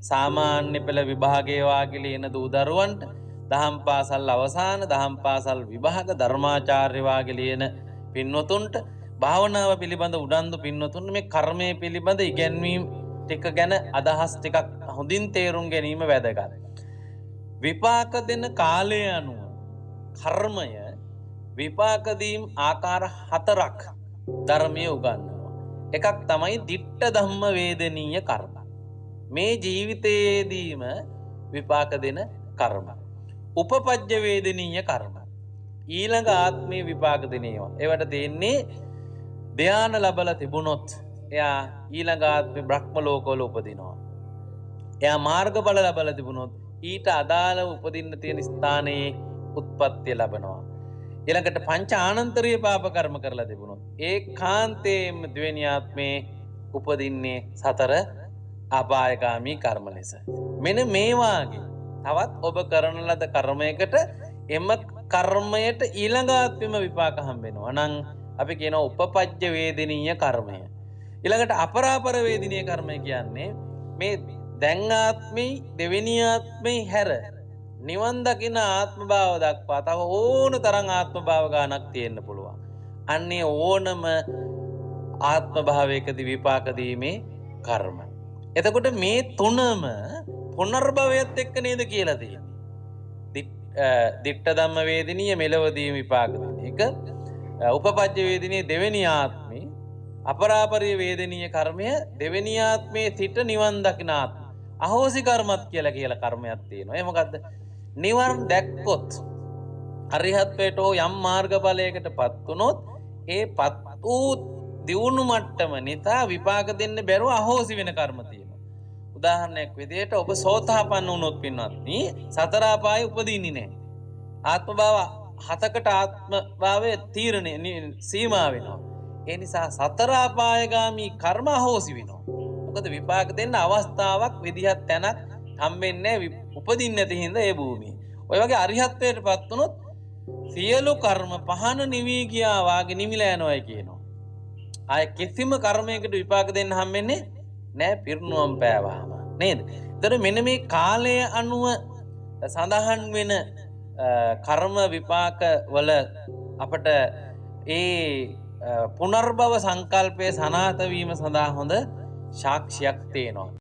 සාමාන්‍ය පෙළ විභාගයේ වාගේ ලියන දූ දරුවන්ට දහම් පාසල් අවසාන දහම් පාසල් විභාග ධර්මාචාර්ය වාගේ ලියන පින්වතුන්ට භාවනාව පිළිබඳ උනන්දු පින්වතුන් මේ කර්මය පිළිබඳ ඉගැන්වීම් ටික ගැන අදහස් ටිකක් හොඳින් තේරුම් ගැනීම වැදගත්. විපාක දෙන කාලය අනුව කර්මය විපාක දීම් ආකාර 4ක් ධර්මයේ උගන්වනවා. එකක් තමයි ditta ධම්ම වේදනීය කර්ම. මේ ජීවිතයේදීම විපාක දෙන කර්ම. උපපජ්ජ වේදනීය කර්ම. ඊළඟ ආත්මේ විපාක දෙන ඒවා. ඒවට දෙන්නේ ධ්‍යාන ලැබලා තිබුණොත් එයා ඊළඟ ආත්මේ බ්‍රහ්ම ලෝකවල උපදිනවා. එයා මාර්ගඵල ලැබලා තිබුණොත් ඊට අදාළ උපදින්න තියෙන ස්ථානයේ උත්පත්ති ලැබනවා. ඊළඟට පංච ආනන්තරීය පාප කර්ම කරලා තිබුණොත් ඒකාන්තයෙන්ම දෙවෙනි ආත්මේ උපදින්නේ සතර අපායගාමී කර්ම ලෙස. මෙන්න මේ වාගේ තවත් ඔබ කරන ලද කර්මයකට එම කර්මයට ඊළඟ ආත්මෙම විපාක හම්බ වෙනවා. නම් අපි කියනවා උපපජ්ජ වේදනීය කර්මය. ඊළඟට අපරාපර වේදනීය කර්මය කියන්නේ මේ දැන් ආත්මේ දෙවෙනි ආත්මේ හැර නිවන් දකින ආත්ම භාව දක්වා තව ඕන තරම් ආත්ම භාව ගානක් තියෙන්න පුළුවන්. අන්නේ ඕනම ආත්ම භාවයකදී විපාක දීමේ කර්ම. එතකොට මේ තුනම පුනර්භවයත් එක්ක නේද කියලා තියෙන්නේ. ditta ධම්ම වේදිනිය මෙලවදී විපාක දෙන එක, උපපජ්ජ වේදිනිය දෙවෙනි ආත්මේ, අපරාපරිය වේදනීය කර්මය දෙවෙනි ආත්මේ සිට නිවන් දකින ආත්ම. අහෝසි කර්මත් කියලා කර්මයක් තියෙනවා. ඒ මොකද්ද? නිවන් දැක්කොත් අරිහත්ත්වයට හෝ යම් මාර්ගඵලයකටපත් වුනොත් ඒ පත් වූ දියුණු මට්ටම නිසා විපාක දෙන්න බැරුව අහෝසි වෙන කර්ම තියෙනවා. උදාහරණයක් විදිහට ඔබ සෝතාපන්න වුණොත් පින්වත්නි සතර අපායේ උපදින්නේ නැහැ. ආත්ම භාව 7කට ආත්ම භාවයේ තීරණය සීමා වෙනවා. ඒ නිසා සතර අපායගාමී කර්ම අහෝසි වෙනවා. මොකද විපාක දෙන්න අවස්ථාවක් විදිහක් තැනක් හම්බෙන්නේ උපදින්න නැති හින්දා ඒ භූමියේ. ඔය වගේ අරිහත්ත්වයටපත් වුණොත් සියලු කර්ම පහන නිවි ගියා වාගේ නිමිලා යනවායි කියනවා. ආය කිසිම කර්මයකට විපාක දෙන්න හම්බෙන්නේ නැහැ පිරිනුවම් පෑවාම නේද? ඒතර මෙන්න මේ කාලය අනුව සඳහන් වෙන කර්ම විපාක වල අපට ඒ පුනර්භව සංකල්පයේ සනාථ වීම සඳහා හොඳ සාක්ෂියක් තියෙනවා.